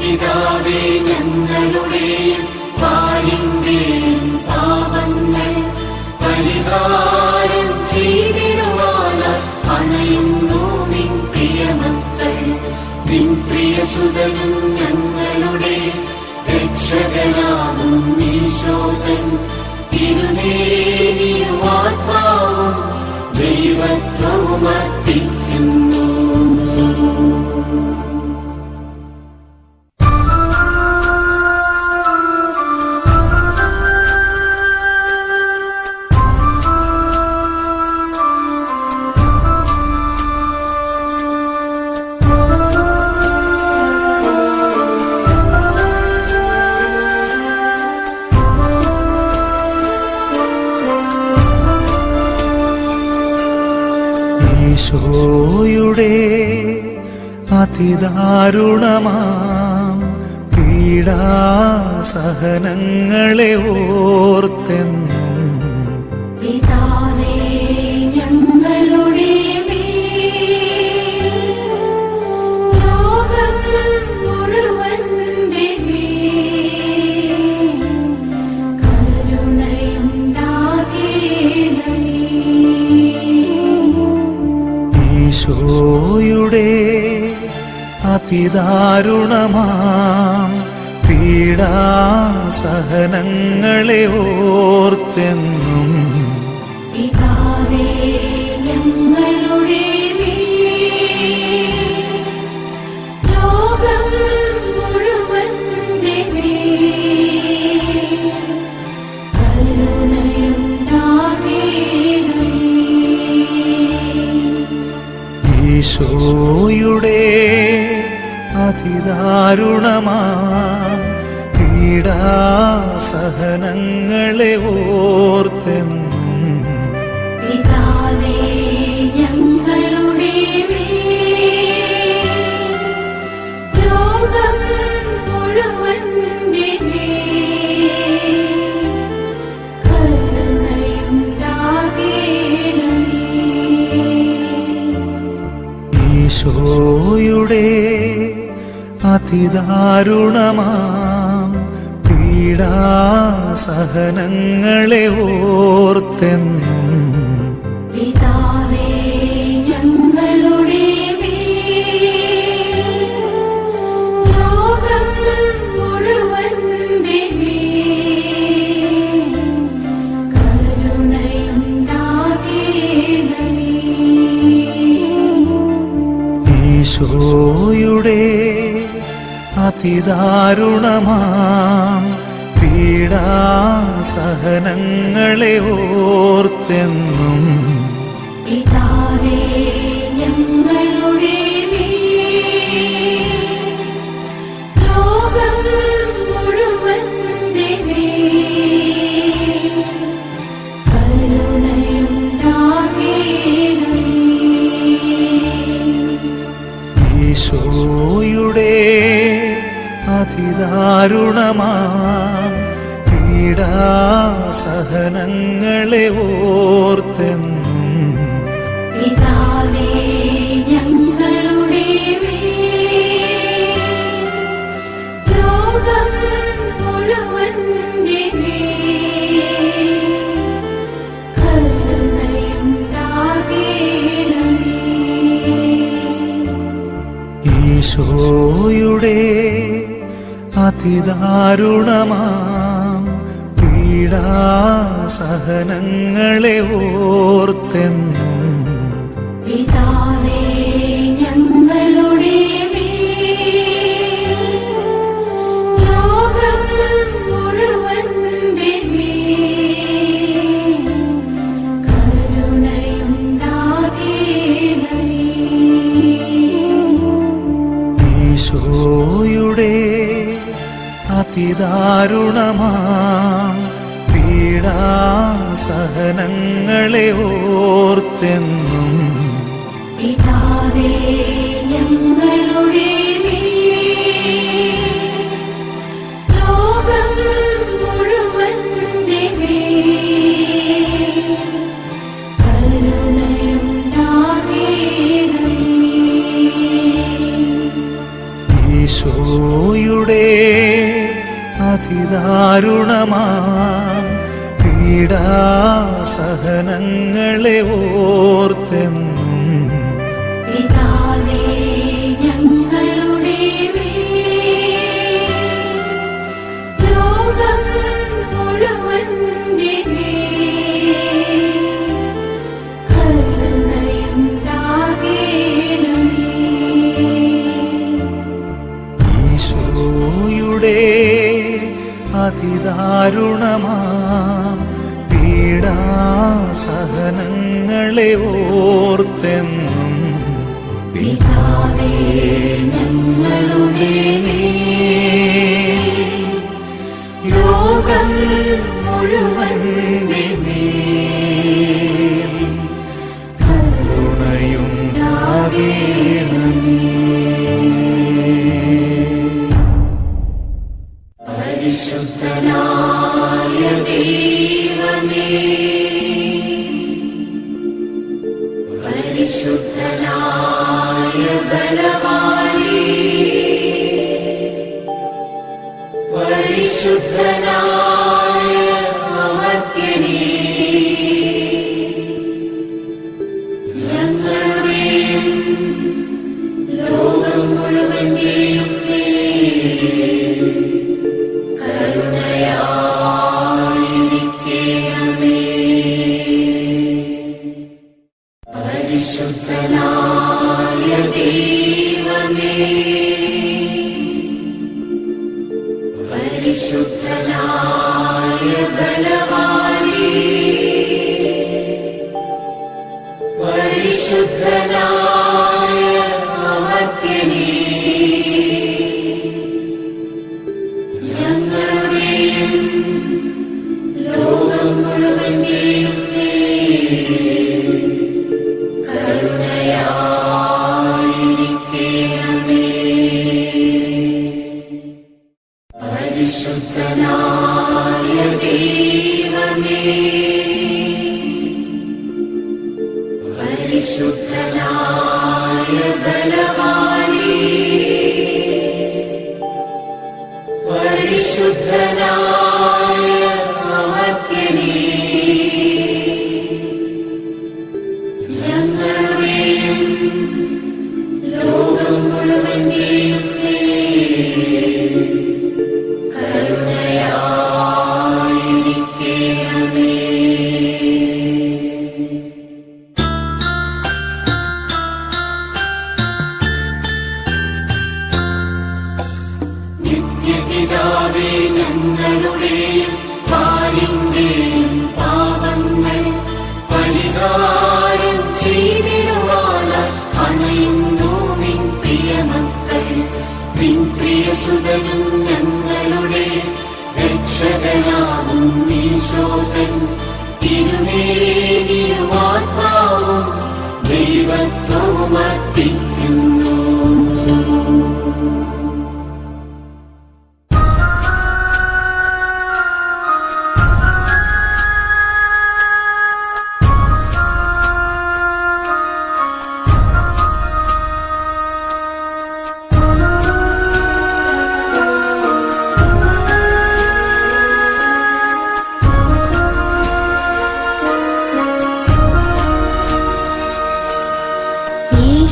പിതാവേ ഞങ്ങളുടെയും പാലിന്റെയും പാപങ്ങൾ പരിഹാരം ചെയ്തിടുവാനായി അണയുന്നു നിൻ പ്രിയമക്കൾ. നിൻ പ്രിയസുതനും ഞങ്ങളുടെ രക്ഷകനാകും ഈശോതൻ തിരുമേനിയും ആത്മാവും ദൈവത്വവും അർപ്പിക്കുന്നു. ഈശോയുടെ അതിദാരുണമാം പീഡാസഹനങ്ങളെ ഓർത്തെന്നും പിതാവേ ഞങ്ങളുടെ മേൽ ലോകം മുഴുവന്റെ മേൽ കരുണയുണ്ടാകേണമേ. ഈശോയുടെ അതിദാരുണമാം പീഡാസഹനങ്ങളെ ഓർത്തെന്നും പിതാവേ ഞങ്ങളുടെ മേൽ ലോകം മുഴുവന്റെ മേൽ കരുണയുണ്ടാകേണമേ. ഈശോയുടെ അതിദാരുണമാം പീഡാസഹനങ്ങളെ ഓർത്തെന്നും പിതാവേ ഞങ്ങളുടെ മേൽ ലോകം മുഴുവന്റെ മേൽ കരുണയുണ്ടാകേണമേ. ഈശോയുടെ അതിദാരുണമാം പീഡാസഹനങ്ങളെ ഓർത്തെന്നും പിതാവേ ഞങ്ങളുടെ മേൽ ലോകം മുഴുവന്റെ മേൽ കരുണയുണ്ടാകേണമേ. ഈശോയുടെ അതിദാരുണമാം പീഡാസഹനങ്ങളെ ഓർത്തെന്നും പിതാവേ ഞങ്ങളുടെ മേൽ ലോകം മുഴുവന്റെ മേൽ കരുണയുണ്ടാകേണമേ. ഈശോയുടെ അതിദാരുണമാം പീഡാസഹനങ്ങളെ ഓർത്തെന്നും പിതാവേ ഞങ്ങളുടെ മേൽ ലോകം മുഴുവന്റെ മേൽ കരുണയുണ്ടാകേണമേ. ഈശോയുടെ അതിദാരുണമാം പീഡാസഹനങ്ങളെ ഓർത്തെന്നും പിതാവേ ഞങ്ങളുടെ മേൽ ലോകം മുഴുവന്റെ മേൽ കരുണയുണ്ടാകേണമേ. ഈശോയുടെ അതിദാരുണമാം പീഡാസഹനങ്ങളെ ഓർത്തെന്നും പിതാവേ ഞങ്ങളുടെ മേൽ ലോകം മുഴുവന്റെ മേൽ കരുണയുണ്ടാകേണമേ. ഈശോയുടെ അതിദാരുണമാം പീഡാസഹനങ്ങളെ ഓർത്തെന്നും പിതാവേ ഞങ്ങളുടെ മേൽ, ലോകം മുഴുവന്റെ മേൽ കരുണയുണ്ടാകേണമേ. ഈശോയുടെ അതിദാരുണമാം പീഡാസഹനങ്ങളെ ഓർത്തെന്നും പിതാവേ ഞങ്ങളുടെ മേൽ, ലോകം മുഴുവന്റെ മേൽ കരുണയുണ്ടാകേണമേ. പരിശുദ്ധനായ ദൈവമേ, പരിശുദ്ധനായ ബലവാനേ, പരിശുദ്ധനായ അമർത്യനേ, ഞങ്ങളുടെയും ലോകം മുഴുവന്റെയും മേൽ കരുണയായിരിക്കണമേ. പരിശുദ്ധനായ ദൈവമേ, പരിശുദ്ധനായ ബലവാനേ, പരിശുദ്ധനായ അമർത്യനേ, ഞങ്ങളുടെയും ലോകം മുഴുവന്റെയും മേൽ കരുണയായിരിക്കണമേ. പരിശുദ്ധനായ ദൈവമേ, പരിശുദ്ധനായ ബലവാനേ, പരിശുദ്ധനായ അമർത്യനേ, ഞങ്ങളുടെയും ലോകം മുഴുവന്റെയും മേൽ കരുണയായിരിക്കണമേ. നിത്യപിതാവേ ഞങ്ങളുടെയും പാലിന്റെയും പാപങ്ങൾ പരിഹാരം ചെയ്തിടുവാനായി അണയുന്നു നിൻ പ്രിയമക്കൾ. നിൻ പ്രിയസുതനും ഞങ്ങളുടെ രക്ഷകനാകും ഈശോതൻ തിരുമേനിയും ആത്മാവും ദൈവത്വവും അർപ്പിക്കുന്നു.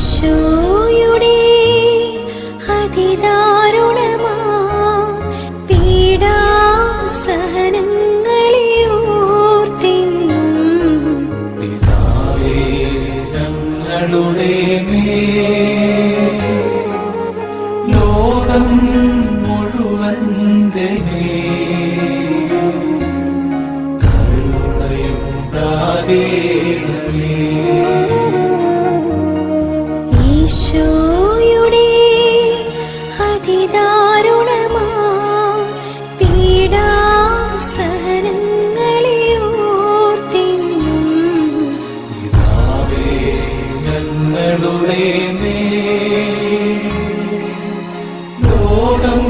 ഈശോയുടെ അതിദാരുണമാം പീഡാസഹനങ്ങളെ ഓർത്തെന്നും പിതാവേ ഞങ്ങളുടെ മേൽ, ലോകം മുഴുവന്റെ മേൽ കരുണയുണ്ടാകേണമേ. ഈശോയുടെ അതിദാരുണമാം പീഡാസഹനങ്ങളെ ഓർത്തെന്നും പിതാവേ ഞങ്ങളുടെ മേൽ, ലോകം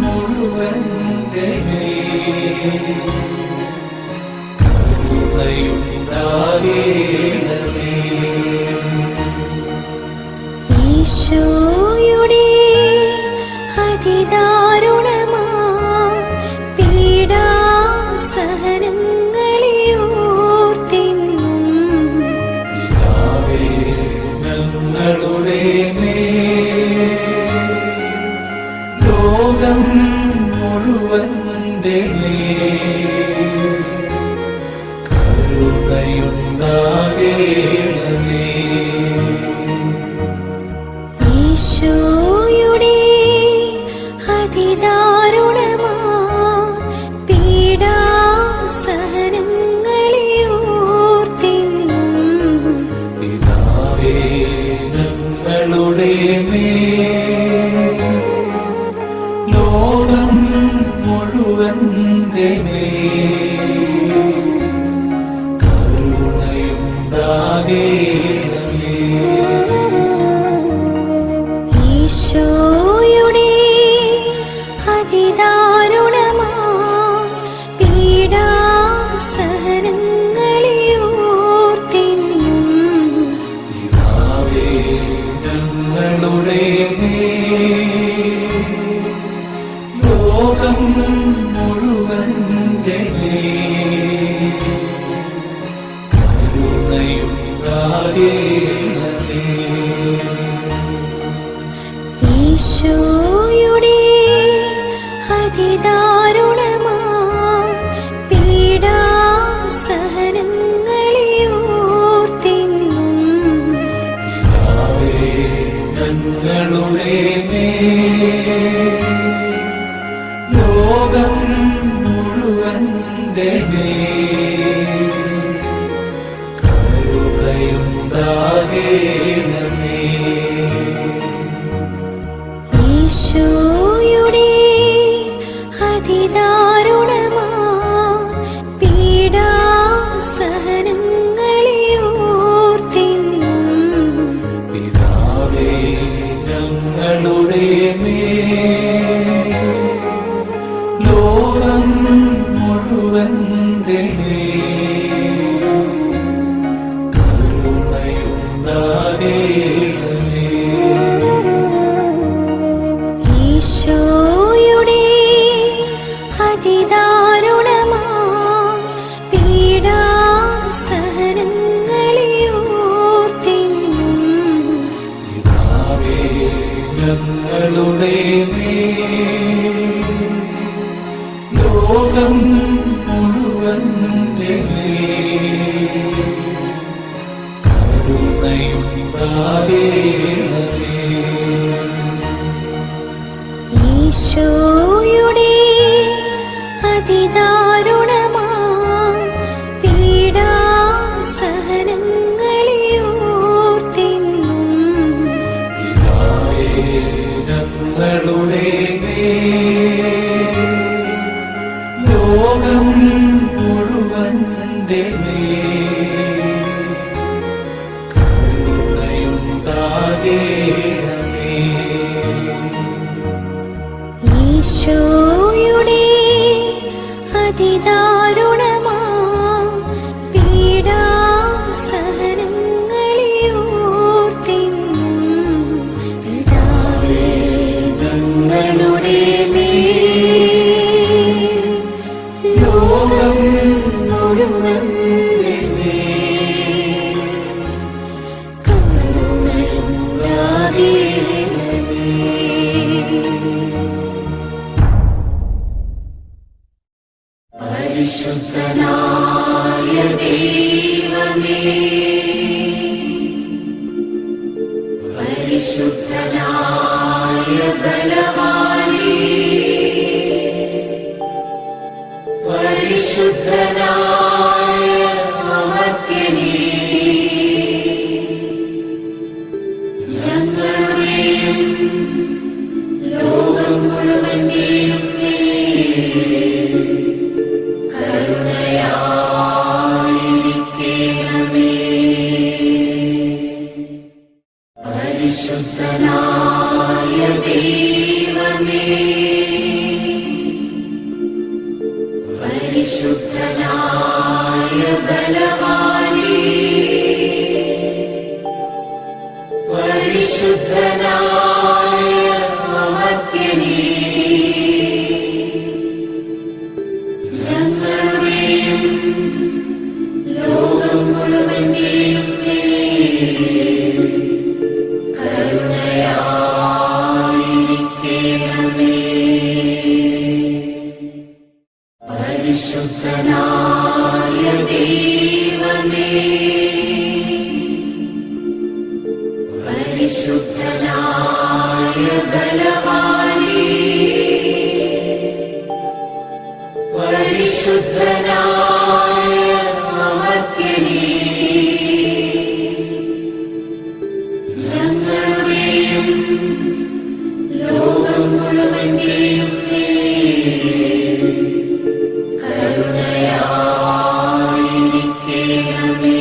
മുഴുവന്റെ മേൽ കരുണയുണ്ടാകേണമേ. ഈശോയുടെ കരുണയുണ്ടാകേണമേ. ഈശോയുടെ അതിദാരുണമാ പീഡാസഹനങ്ങളെ ഓർത്തിന്നും പിതാവേ ഞങ്ങളുടെ മേൽ ലോകം മുഴുവന്റെ മേൽ കരുണയുണ്ടാകേണമേ. ഈശോയുടെ അതിദാരുണമാ പീഡാസഹനങ്ങളെ ഓർത്തിന്നും പിതാവേ ഞങ്ങളുടെ മേൽ ലോകം മുഴുവന്റെ മേൽ കരുണയുണ്ടാകേണമേ. ഈശോയുടെ അതിദാരുണമാ പീഡാസഹനങ്ങളെ ഓർത്തിന്നും പിതാവേ ഞങ്ങളുടെ മേൽ ലോകം മുഴുവന്റെ മേൽ കരുണയുണ്ടാകേണമേ. ഈശോയുടെ അതിദാരുണമാ പീഡാസഹനങ്ങളെ ഓർത്തിന്നും പിതാവേ ഞങ്ങളുടെ മേൽ ലോകം മുഴുവന്റെ മേൽ കരുണയുണ്ടാകേണമേ. ഈശോയുടെ അതിദാരുണമാ പീഡാസഹനങ്ങളെ ഓർത്തിന്നും പിതാവേ ഞങ്ങളുടെ മേൽ ലോകം മുഴുവന്റെ മേൽ കരുണയുണ്ടാകേണമേ. ഈശോയുടെ അതിദാരുണമാ പീഡാസഹനങ്ങളെ ഓർത്തിന്നും പിതാവേ ഞങ്ങളുടെ മേൽ ലോകം മുഴുവന്റെ മേൽ കരുണയുണ്ടാകേണമേ. ഈശോയുടെ അതിദാരുണമാ പീഡാസഹനങ്ങളെ ഓർത്തിന്നും പിതാവേ ഞങ്ങളുടെ മേൽ ലോകം മുഴുവന്റെ മേൽ കരുണയുണ്ടാകേണമേ. പരിശുദ്ധനായ ദൈവമേ, പരിശുദ്ധനായ ബലവാനേ, പരിശുദ്ധനായ അമർത്യനേ, ഞങ്ങളുടെയും ലോകം മുഴുവന്റെയും മേൽ കരുണയായിരിക്കണമേ. പരിശുദ്ധനായ ദൈവമേ, പരിശുദ്ധനായ ബലവാനേ, പരിശുദ്ധനായ അമർത്യനേ, ഞങ്ങളുടെയും ലോകം മുഴുവന്റെയും മേൽ കരുണയായിരിക്കണമേ. പരിശുദ്ധനായ ദൈവമേ, ബലവാനേ, പരിശുദ്ധനായ അമർത്യനേ, ഞങ്ങളുടെയും ലോകം മുഴുവന്റെയും മേൽ കരുണയായിരിക്കണമേ.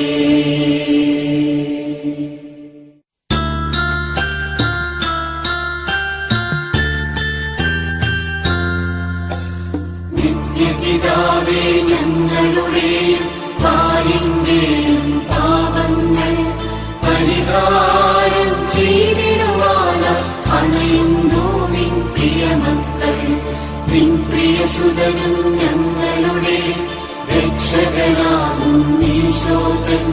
നിത്യപിതാവേ, ഞങ്ങളുടെയും പാലിന്റെയും പാപങ്ങൾ പരിഹാരം ചെയ്തിടുവാനായി അണയുന്നു നിൻ പ്രിയമക്കൾ. നിൻ പ്രിയസുതനും ഞങ്ങളുടെ രക്ഷകനാകും ഈശോകൻ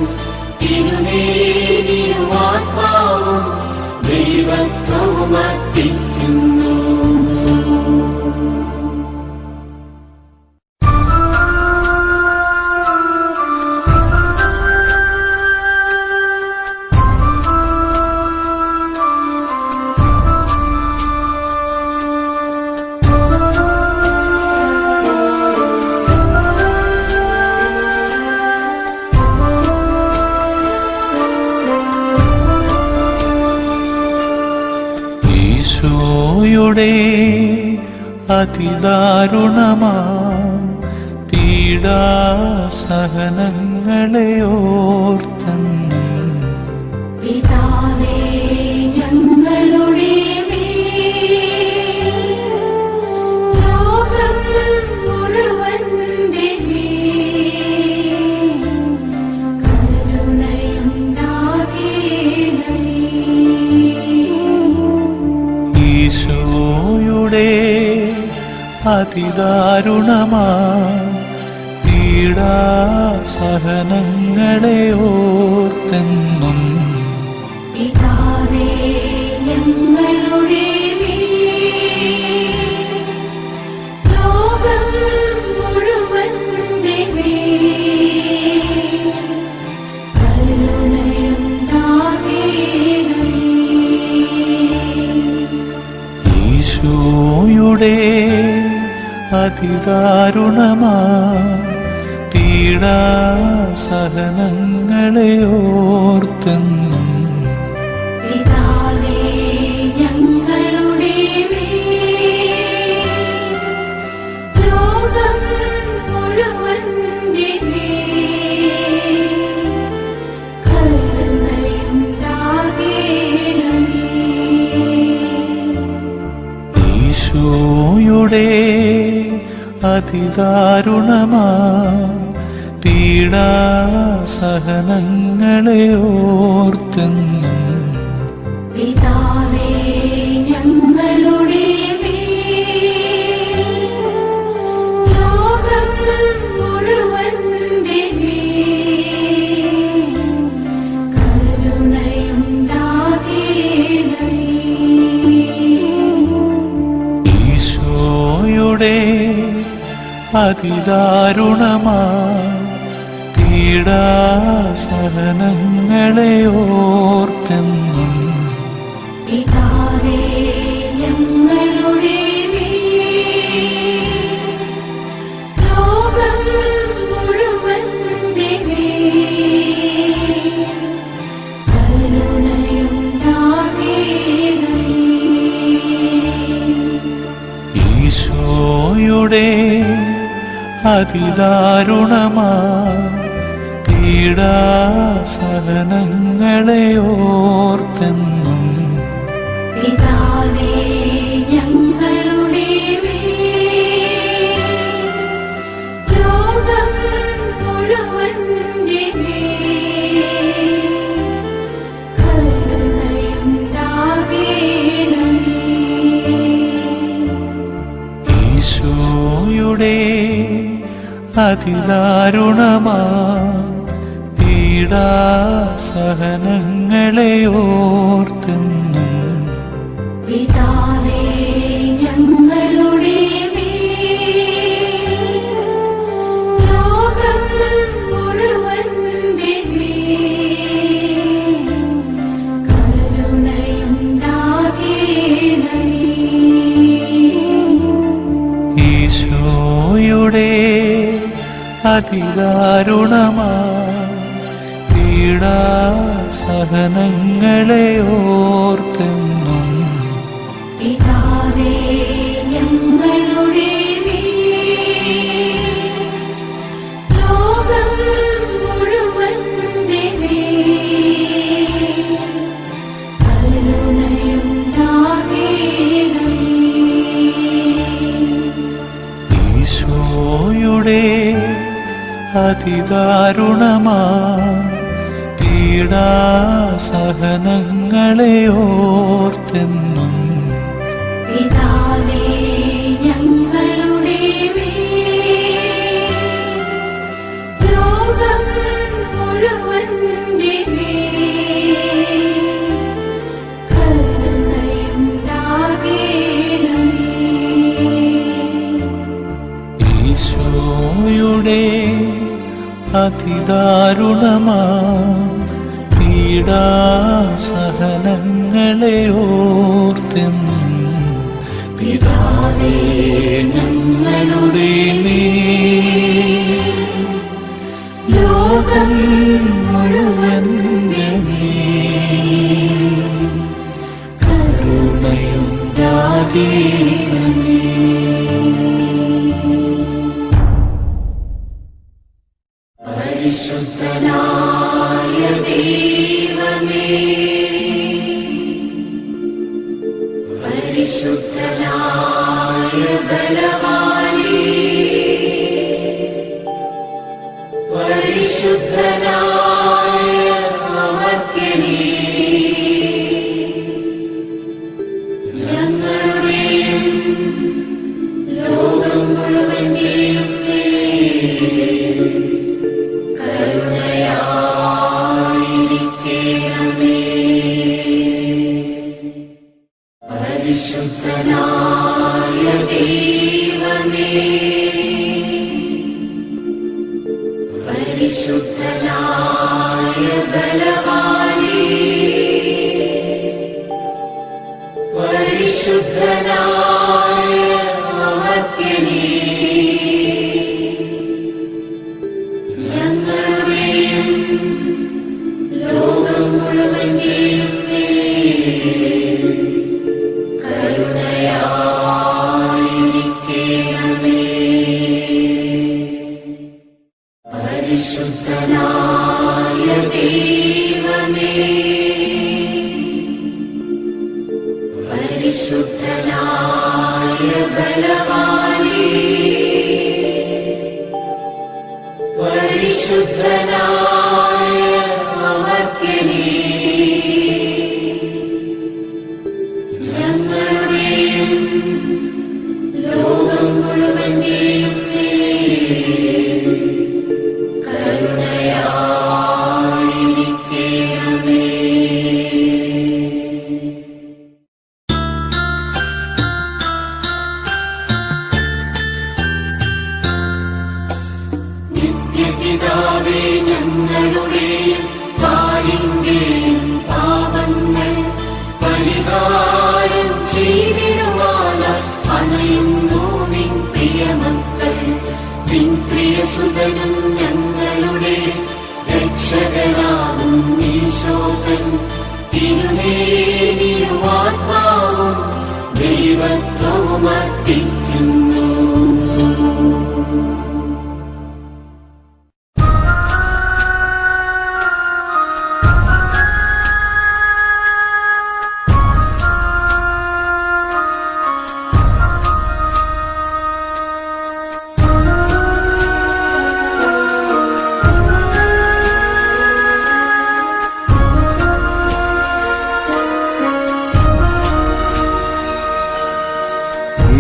തിരുമേനിയും ആത്മാവും ദൈവത്വവും അർപ്പിക്കുന്നു. ഈശോയുടെ അതിദാരുണമാ പീഡാസഹനങ്ങളെ ഓർത്തെന്ന് പിതാവേ, ഞങ്ങളുടെ മേൽ ലോകം മുഴുവന്റെ മേൽ കരുണയുണ്ടാകണമേ. ഈശോയുടെ അതിദാരുണമാ പീഡാസഹനങ്ങളെ ഓർത്തെന്നും പിതാവേ, ഞങ്ങളുടെ മേൽ ലോകം മുഴുവന്റെ മേൽ കരുണയുണ്ടാകണമേ. ഈശോയുടെ അതിദാരുണമാ പീഡാസഹനങ്ങളെ ഓർത്തെന്നും പിതാവേ, ഞങ്ങളുടെ മേൽ ലോകം മുഴുവന്റെ മേൽ കരുണയുണ്ടാകണമേ. ഈശോയുടെ അതിദാരുണമാ പീഡാസഹനങ്ങളെ ഓർത്തെന്നും പിതാവേ, ഞങ്ങളുടെ മേൽ ലോകം മുഴുവന്റെ മേൽ കരുണയുണ്ടാകണമേ. ഈശോയുടെ അതിദാരുണമാ പീഡാസഹനങ്ങളെ ഓർത്തെന്നും പിതാവേ, ഞങ്ങളുടെ മേൽ ലോകം മുഴുവന്റെ മേൽ കരുണയുണ്ടാകണമേ. ഈശോയുടെ അതിദാരുണമാ പീഡാസഹനങ്ങളെ ഓർത്തെന്നും പിതാവേ, ഞങ്ങളുടെ മേൽ ലോകം മുഴുവന്റെ മേൽ കരുണയുണ്ടാകണമേ. ഈശോയുടെ അതിദാരുണമാ പീഡാസഹനങ്ങളെ ഓർത്തെന്നും പിതാവേ, ഞങ്ങളുടെ മേൽ ലോകം മുഴുവന്റെ മേൽ കരുണയുണ്ടാകണമേ. അതിദാരുണമാ പീഡാസഹനങ്ങളെ ഓർത്തെന്നും പിതാവേ ഞങ്ങളുടെ ലോകം മുഴുവന്റെ കരുണയുണ്ടാകേണമേ. ഈശോയുടെ അതിദാരുണമാ പീഡാസഹനങ്ങളെ ഓർത്തെന്നും പിതാവേ ഞങ്ങളുടെ ലോകം മുഴുവന്റെ കരുണയുണ്ടാകേണമേ. ഈശോയുടെ അതിദാരുണമാ പീഡാസഹനങ്ങളെ ഓർത്തെന്നും പിതാവേ ഞങ്ങളുടെ മേൽ ലോകം മുഴുവന്റെ മേൽ കരുണയുണ്ടാകേണമേ. പരിശുദ്ധനായ ദൈവമേ, പരിശുദ്ധനായ ബലവാനേ, പരിശുദ്ധനായ അമർത്യനേ, ഞങ്ങളുടെയും ലോകം മുഴുവന്റെയും കരുണയായിരിക്കണമേ. പരിശുദ്ധനായ ദൈവമേ, പരിശുദ്ധനായ ബലവാനേ, പരിശുദ്ധനായ അമർത്യനേ, ഞങ്ങളുടെയും ലോകം മുഴുവന്റെയും കരുണയായിരിക്കണമേ. പരിശുദ്ധനായ ദൈവമേ, പരിശുദ്ധനായ ബലവാനേ, പരിശുദ്ധനായ അമർത്യനേ, ഞങ്ങളുടെയും ലോകം മുഴുവന്റെയും കരുണയായിരിക്കണമേ. നിത്യപിതാവേ ഞങ്ങളുടെയും പാലിന്റെയും പാപങ്ങൾ പരിഹാരം ചെയ്തിടുവാനായി അണയുന്നു നിൻ പ്രിയമക്കൾ. നിൻ പ്രിയസുതനും ഞങ്ങളുടെ രക്ഷകനാകും ഈശോകൻ തിരുമേനിയും ആത്മാവും ദൈവത്വവും അർപ്പിക്കുന്നു.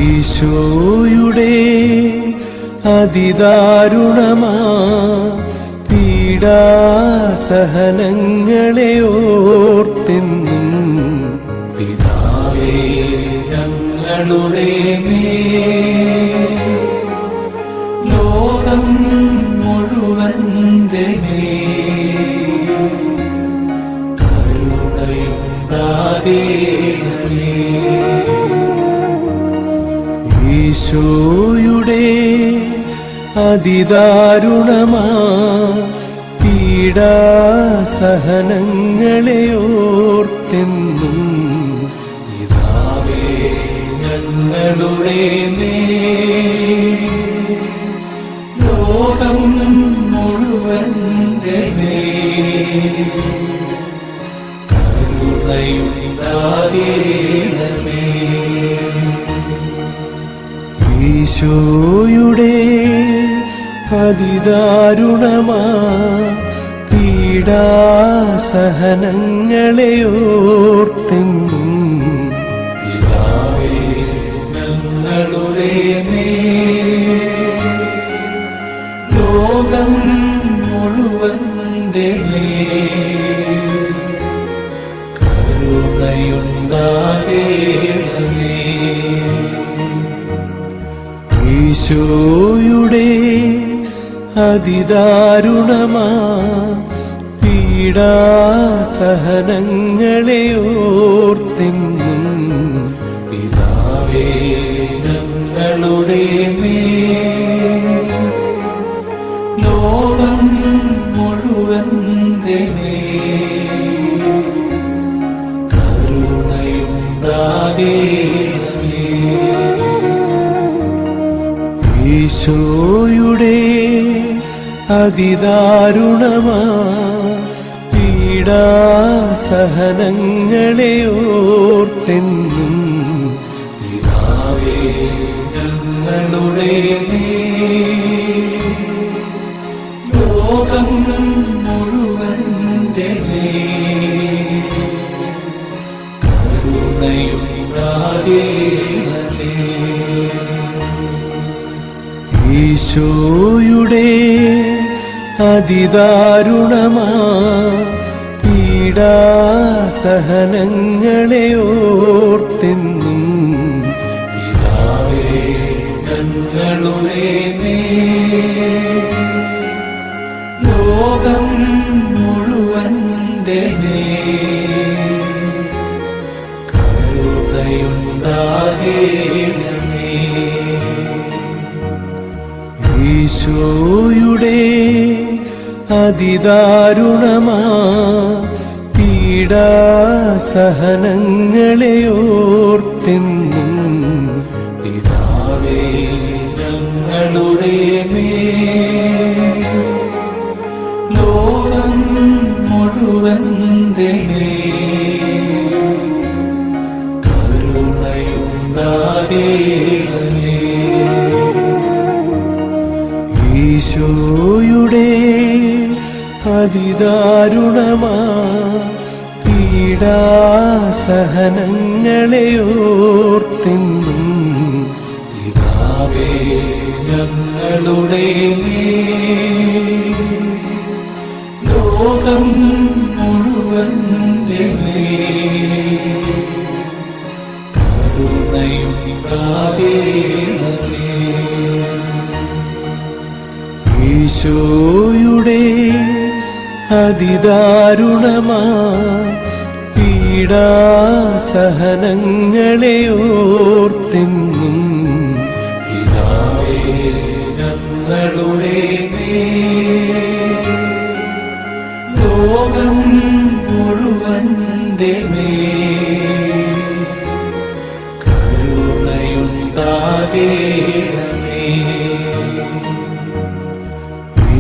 ഈശോയുടെ അതിദാരുണമാ പീഡാസഹനങ്ങളെ ഓർത്തെന്നും പിതാവേ ഞങ്ങളുടെ മേൽ ലോകം മുഴുവന്റെ മേൽ കരുണയുണ്ടാകേണമേ. ഈശോയുടെ അതിദാരുണമാ പീഡാസഹനങ്ങളെ ഓർത്തെന്നും പിതാവേ ഞങ്ങളുടെ മേൽ ലോകം മുഴുവന്റെ മേൽ കരുണയുണ്ടാകേണമേ. ഈശോയുടെ അതിദാരുണമാ പീഡാസഹനങ്ങളെ ഓർത്തെന്നും പിതാവേ ഞങ്ങളുടെ മേൽ ലോകം മുഴുവന്റെ മേൽ കരുണയുണ്ടാകേണമേ. ഈശോയുടെ അതിദാരുണമാ പീഡാസഹനങ്ങളെ ഓർത്തെന്നും പിതാവേ ഞങ്ങളുടെ മേൽ ലോകം മുഴുവന്റെ മേൽ കരുണയുണ്ടാകേണമേ. ഈശോയുടെ അതിദാരുണമാ പീഡാസഹനങ്ങളെ ഓർത്തെന്നും പിതാവേ ഞങ്ങളുടെ മേൽ ലോകം മുഴുവന്റെ മേൽ കരുണയുണ്ടാകേണമേ. ഈശോയുടെ അതിദാരുണമാ പീഡാസഹനങ്ങളെ ഓർത്തെന്നും പിതാവേ ഞങ്ങളുടെ മേൽ ലോകം മുഴുവന്റെ മേൽ കരുണയുണ്ടാകേണമേ. ഈശോയുടെ അതിദാരുണമാ പീഡാസഹനങ്ങളെ ഓർത്തെന്നും പിതാവേ ഞങ്ങളുടെ മേൽ ലോകം മുഴുവന്റെ മേൽ കരുണയുണ്ടാകേണമേ. ഈശോയുടെ അതിദാരുണമാ പീഡാസഹനങ്ങളെ ഓർത്തെന്നും പിതാവേ ഞങ്ങളുടെ മേൽ ലോകം മുഴുവന്റെ മേൽ കരുണയുണ്ടാകേണമേ. ഈശോയുടെ അതിദാരുണമാ പീഡാസഹനങ്ങളെ ഓർത്തെന്നും പിതാവേ ഞങ്ങളുടെ മേൽ ലോകം മുഴുവന്റെ മേൽ കരുണയുണ്ടാകേണമേ.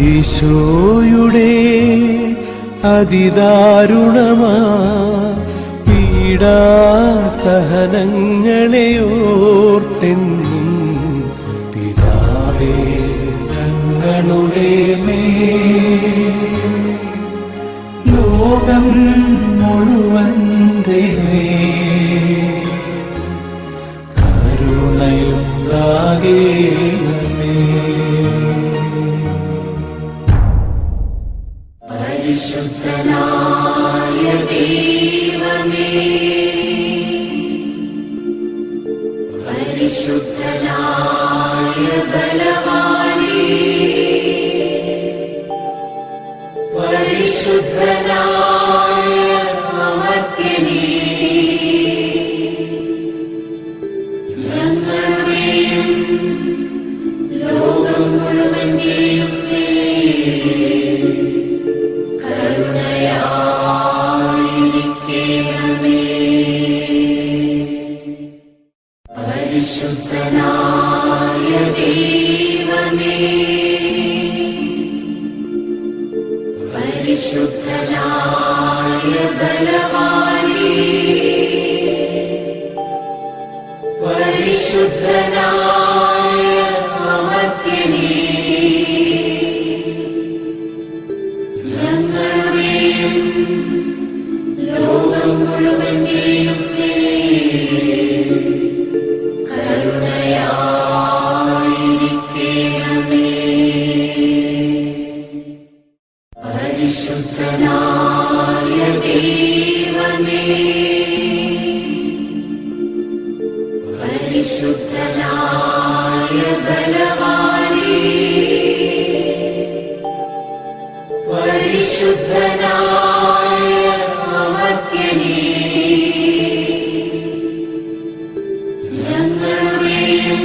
ഈശോയുടെ അതിദാരുണമാ പീഡാസഹനങ്ങളെ ഓർത്തെന്നും പിതാവേ ഞങ്ങളുടെ മേൽ ലോകം മുഴുവന്റെ മേൽ കരുണയുണ്ടാകേണമേ. പരിശുദ്ധനായ ദൈവമേ, പരിശുദ്ധനായ ബലവാനേ, പരിശുദ്ധനായ അമർത്യനേ, ഞങ്ങളുടെയും ലോകം മുഴുവൻ ബലവാനേ പരിശുദ്ധനായ അമർത്യനേ ഞങ്ങളുടെയും ലോകം മുഴുവന്റെയും മേൽ കരുണയായിരിക്കണമേ. പരിശുദ്ധനായ ദൈവമേ പരിശുദ്ധനായ ബലവാനേ പരിശുദ്ധനായ അമർത്യനേ ഞങ്ങളുടെയും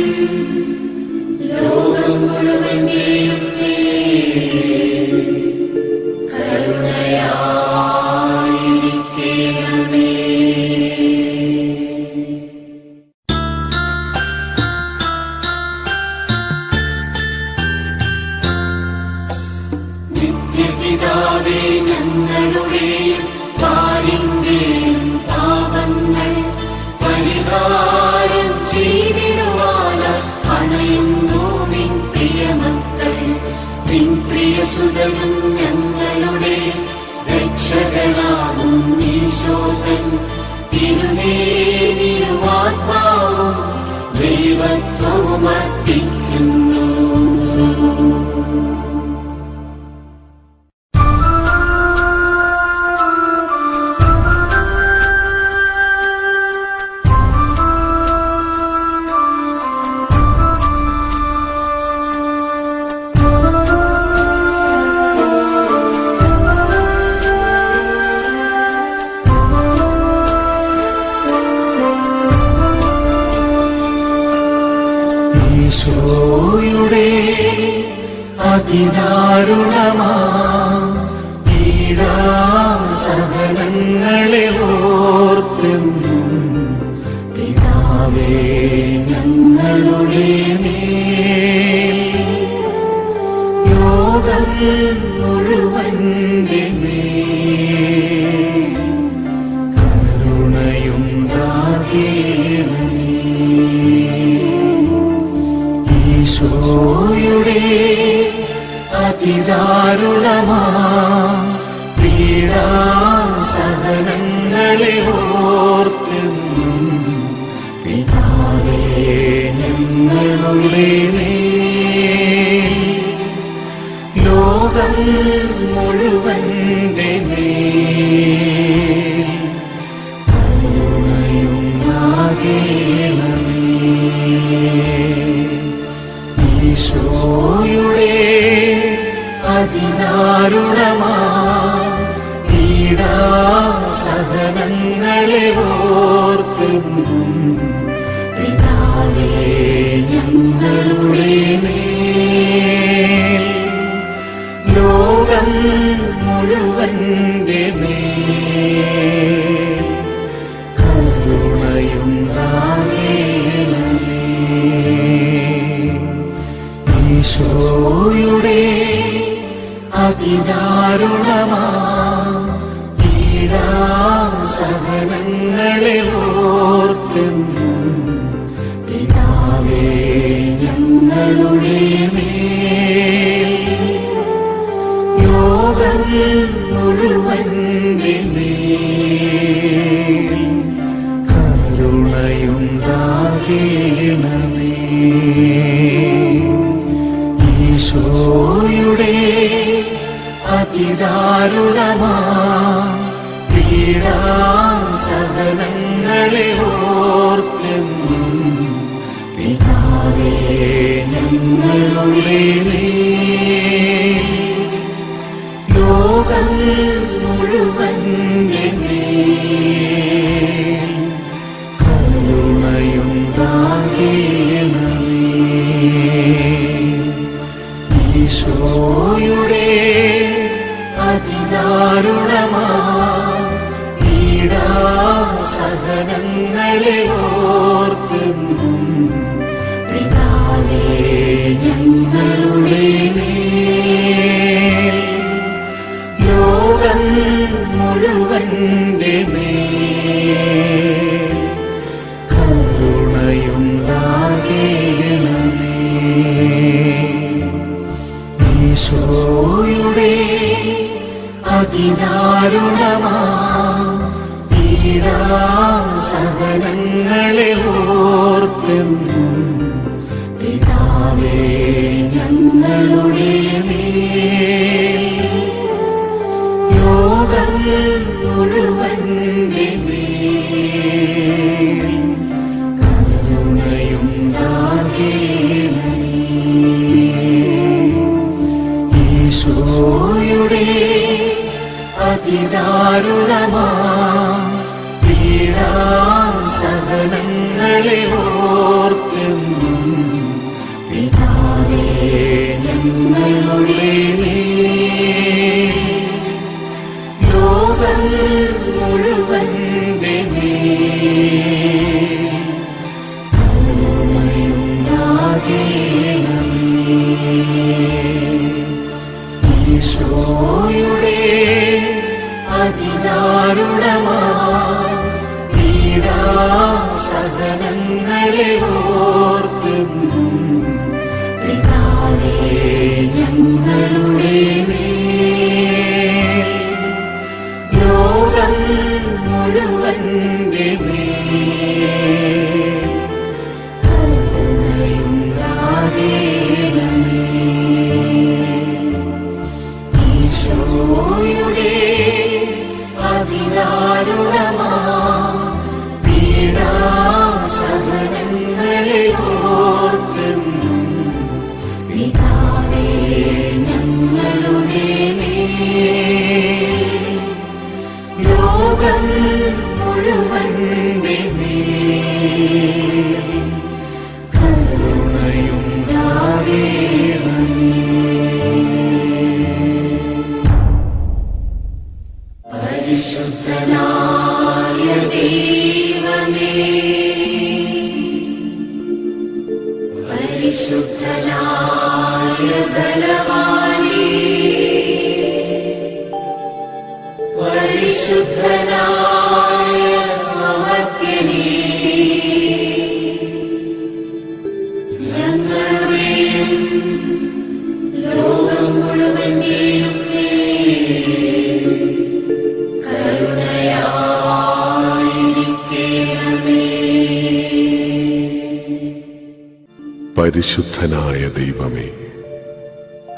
ലോകം മുഴുവന്റെയും മേൽ കരുണയായിരിക്കണമേ. നിത്യപിതാവേ ഞങ്ങളുടെയും പാലിന്റെയും പാപങ്ങൾ പരിഹാരം ചെയ്തിടുവാനായി അണയുന്നു നിൻ പ്രിയമക്കൾ. നിൻ പ്രിയസുതനും ഞങ്ങളുടെ രക്ഷകനാകും ഈശോതൻ തിരുമേനിയും ആത്മാവും ദൈവത്വവും അർപ്പിക്കുന്നു. ഈശോയുടെ അതിദാരുണമാ പീഡാസഹനങ്ങളെ ഓർത്തെന്നും പിതാവേ ഞങ്ങളുടെ മേൽ ലോകം മുഴുവന്റെ മേൽ കരുണയുണ്ടാകേണമേ. ഈശോയുടെ അതിദാരുണമാ പീഡാസഹനങ്ങളെ ഓർത്തെന്നും പിതാവേ ഞങ്ങളുടെ മേൽ ലോകം മുഴുവന്റെ മേൽ കരുണയുണ്ടാകേണമേ. ഈശോയുടെ അതിദാരുണമാ പീഡാസഹനങ്ങളെ ഓർത്തെന്നും പിതാവേ ഞങ്ങളുടെ മേൽ ലോകം മുഴുവന്റെ മേൽ കരുണയുണ്ടാകേണമേ. ഈശോയുടെ അതിദാരുണമാ പീഡാസഹനങ്ങളെ ഓർത്തെന്നും പിതാവേ ഞങ്ങളുടെ മേൽ ലോകം മുഴുവന്റെ മേൽ കരുണയുണ്ടാകേണമേ. ഈശോയുടെ അതിദാരുണമാ പീഡാസഹനങ്ങളെ ഓർത്തെന്നും പിതാവേ ഞങ്ങളുടെ മേൽ ലോകം മുഴുവന്റെ മേൽ കരുണയുണ്ടാകേണമേ. ഈശോയുടെ അതിദാരുണമാ പീഡാസഹനങ്ങളെ ഓർത്തെന്നും പിതാവേ ഞങ്ങളുടെ മേൽ ലോകം മുഴുവൻ അതിദാരുണമാ പീഡാസഹനങ്ങളെ ഓർത്തെന്നും പിതാവേ ഞങ്ങളുടെ മേൽ ലോകം മുഴുവന്റെ മേൽ കരുണയുണ്ടാകേണമേ. ഈശോയുടെ അതിദാരുണമാ പീഡാസഹനങ്ങളെ ഓർത്തെന്നും പിതാവേ ഞങ്ങളുടെ മേൽ ലോകം മുഴുവന്റെ മേൽ കരുണയുണ്ടാകേണമേ. ഈശോയുടെ അതിദാരുണമാ പീഡാസഹനങ്ങളെ ഓർത്തെന്നും പിതാവേ ഞങ്ങളുടെ മേൽ ലോകം മുഴുവന്റെ മേൽ കരുണയുണ്ടാകേണമേ. ഈശോയുടെ അതിദാരുണമാ പീഡാസഹനങ്ങളെ ഓർത്തെന്നും പിതാവേ ഞങ്ങളുടെ മേൽ ലോകം മുഴുവന്റെ മേൽ കരുണയുണ്ടാകേണമേ. പരിശുദ്ധനായ ദൈവമേ, പരിശുദ്ധനായ ബലവാനേ, പരിശുദ്ധനായ അമർത്യനേ, ഞങ്ങളുടെയും ലോകം മുഴുവന്റെയും മേൽ കരുണയായിരിക്കണമേ. പരിശുദ്ധനായ ദൈവമേ,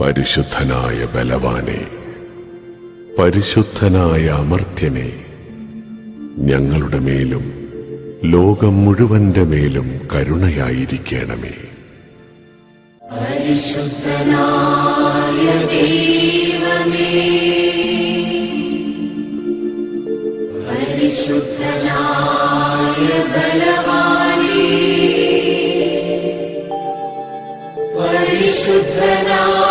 പരിശുദ്ധനായ ബലവാനെ, പരിശുദ്ധനായ അമർത്യനെ, ഞങ്ങളുടെ മേലും ലോകം മുഴുവന്റെ മേലും കരുണയായിരിക്കണമേ. പരിശുദ്ധനായ ദൈവമേ, പരിശുദ്ധനായ ബലവാനേ, പരിശുദ്ധനായ